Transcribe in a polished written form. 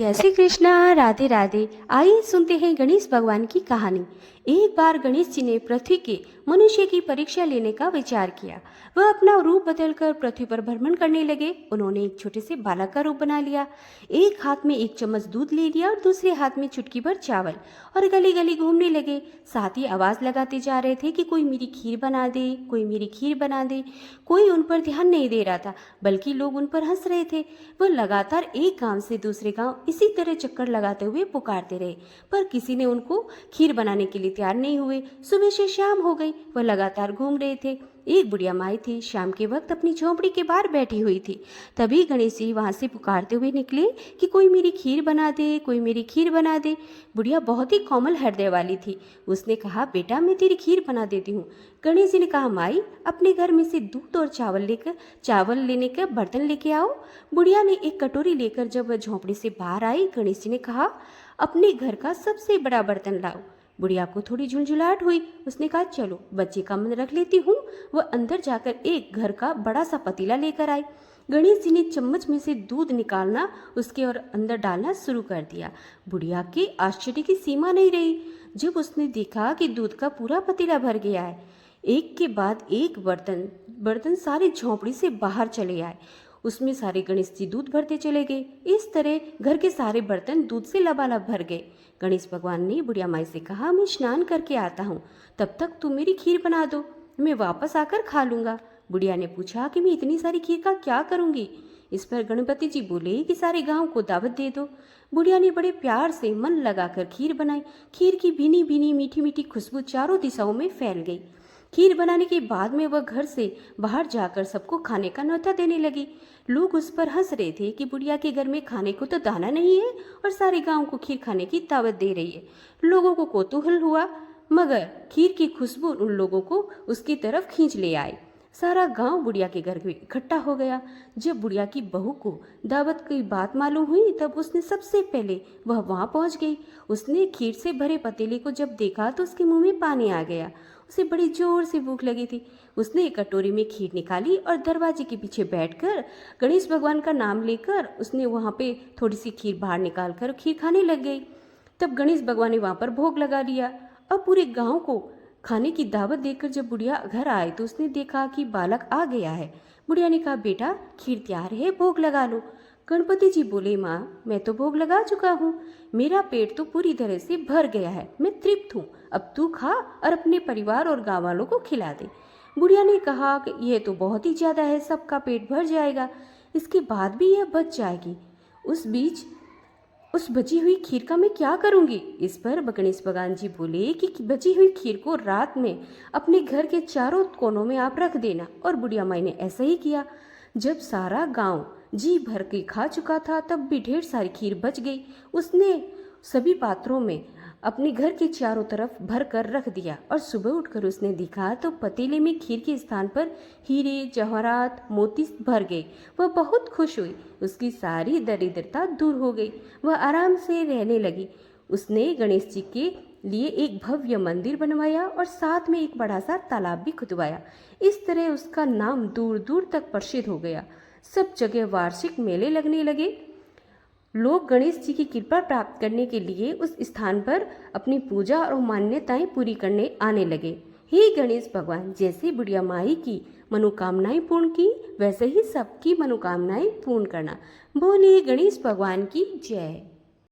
जय श्री कृष्णा। राधे राधे। आइए सुनते हैं गणेश भगवान की कहानी। एक बार गणेश जी ने पृथ्वी के मनुष्य की परीक्षा लेने का विचार किया। वह अपना रूप बदलकर पृथ्वी पर भ्रमण करने लगे। उन्होंने एक छोटे से बालक का रूप बना लिया। एक हाथ में एक चम्मच दूध ले लिया और दूसरे हाथ में चुटकी भर चावल, और गली गली घूमने लगे। साथ ही आवाज लगाते जा रहे थे कि कोई मेरी खीर बना दे, कोई मेरी खीर बना दे। कोई उन पर ध्यान नहीं दे रहा था, बल्कि लोग उन पर हंस रहे थे। वह लगातार एक गांव से दूसरे गांव इसी तरह चक्कर लगाते हुए पुकारते रहे, पर किसी ने उनको खीर बनाने के लिए तैयार नहीं हुए। सुबह से शाम हो गई, वह लगातार घूम रहे थे। एक बुढ़िया माई थी, शाम के वक्त अपनी झोंपड़ी के बाहर बैठी हुई थी। तभी गणेश जी वहां से पुकारते हुए निकले कि कोई मेरी खीर बना दे, कोई मेरी खीर बना दे। बुढ़िया बहुत ही कोमल हृदय वाली थी। उसने कहा, बेटा मैं तेरी खीर बना देती हूँ। गणेश जी ने कहा, माई अपने घर में से दूध और चावल लेने का बर्तन लेके आओ। बुढ़िया ने एक कटोरी लेकर जब वह झोंपड़ी से बाहर आई, गणेश जी ने कहा, अपने घर का सबसे बड़ा बर्तन लाओ। बुढ़िया को थोड़ी झुंझुलाहट हुई। उसने कहा, चलो बच्चे का मन रख लेती हूँ। वह अंदर जाकर एक घर का बड़ा सा पतीला लेकर आई। गणेश जी ने चम्मच में से दूध निकालना उसके और अंदर डालना शुरू कर दिया। बुढ़िया के आश्चर्य की सीमा नहीं रही जब उसने देखा कि दूध का पूरा पतीला भर गया है। एक के बाद एक बर्तन बर्तन सारी झोंपड़ी से बाहर चले आए। उसमें सारे गणेश जी दूध भरते चले गए। इस तरह घर के सारे बर्तन दूध से लबालब भर गए। गणेश भगवान ने बुढ़िया माई से कहा, मैं स्नान करके आता हूँ, तब तक तुम मेरी खीर बना दो, मैं वापस आकर खा लूँगा। बुढ़िया ने पूछा कि मैं इतनी सारी खीर का क्या करूँगी। इस पर गणपति जी बोले कि सारे गांव को दावत दे दो। बुढ़िया ने बड़े प्यार से मन लगाकर खीर बनाई। खीर की भीनी भीनी मीठी मीठी खुशबू चारों दिशाओं में फैल गई। खीर बनाने के बाद में वह घर से बाहर जाकर सबको खाने का न्योता देने लगी। लोग उस पर हंस रहे थे कि बुढ़िया के घर में खाने को तो दाना नहीं है और सारे गांव को खीर खाने की दावत दे रही है। लोगों को कौतूहल हुआ, मगर खीर की खुशबू उन लोगों को उसकी तरफ खींच ले आई। सारा गांव बुढ़िया के घर में इकट्ठा हो गया। जब बुढ़िया की बहू को दावत की बात मालूम हुई, तब उसने सबसे पहले वह वहां पहुंच गई। उसने खीर से भरे पतीले को जब देखा तो उसके मुंह में पानी आ गया। उसे बड़ी जोर से भूख लगी थी। उसने एक कटोरी में खीर निकाली और दरवाजे के पीछे बैठकर गणेश भगवान का नाम लेकर उसने वहां पे थोड़ी सी खीर बाहर निकाल कर खीर खाने लग गई। तब गणेश भगवान ने वहां पर भोग लगा दिया। अब पूरे गांव को खाने की दावत देकर जब बुढ़िया घर आए तो उसने देखा कि बालक आ गया है। बुढ़िया ने कहा, बेटा खीर तैयार है, भोग लगा लो। गणपति जी बोले, माँ मैं तो भोग लगा चुका हूँ, मेरा पेट तो पूरी तरह से भर गया है, मैं तृप्त हूँ। अब तू खा और अपने परिवार और गाँव वालों को खिला दे। बुढ़िया ने कहा कि यह तो बहुत ही ज्यादा है, सबका पेट भर जाएगा, इसके बाद भी यह बच जाएगी। उस बीच उस बची हुई खीर का मैं क्या करूंगी। इस पर गणेश भगवान जी बोले कि बची हुई खीर को रात में अपने घर के चारों कोनों में आप रख देना। और बुढ़िया माई ने ऐसा ही किया। जब सारा गांव जी भर के खा चुका था, तब भी ढेर सारी खीर बच गई। उसने सभी पात्रों में अपने घर के चारों तरफ भर कर रख दिया और सुबह उठकर उसने देखा तो पतीले में खीर के स्थान पर हीरे जवाहरात मोती भर गए। वह बहुत खुश हुई, उसकी सारी दरिद्रता दूर हो गई, वह आराम से रहने लगी। उसने गणेश जी के लिए एक भव्य मंदिर बनवाया और साथ में एक बड़ा सा तालाब भी खुदवाया। इस तरह उसका नाम दूर दूर तक प्रसिद्ध हो गया। सब जगह वार्षिक मेले लगने लगे। लोग गणेश जी की कृपा प्राप्त करने के लिए उस स्थान पर अपनी पूजा और मान्यताएं पूरी करने आने लगे। हे गणेश भगवान, जैसे बुढ़िया माई की मनोकामनाएं पूर्ण की, वैसे ही सबकी मनोकामनाएं पूर्ण करना। बोलिए गणेश भगवान की जय।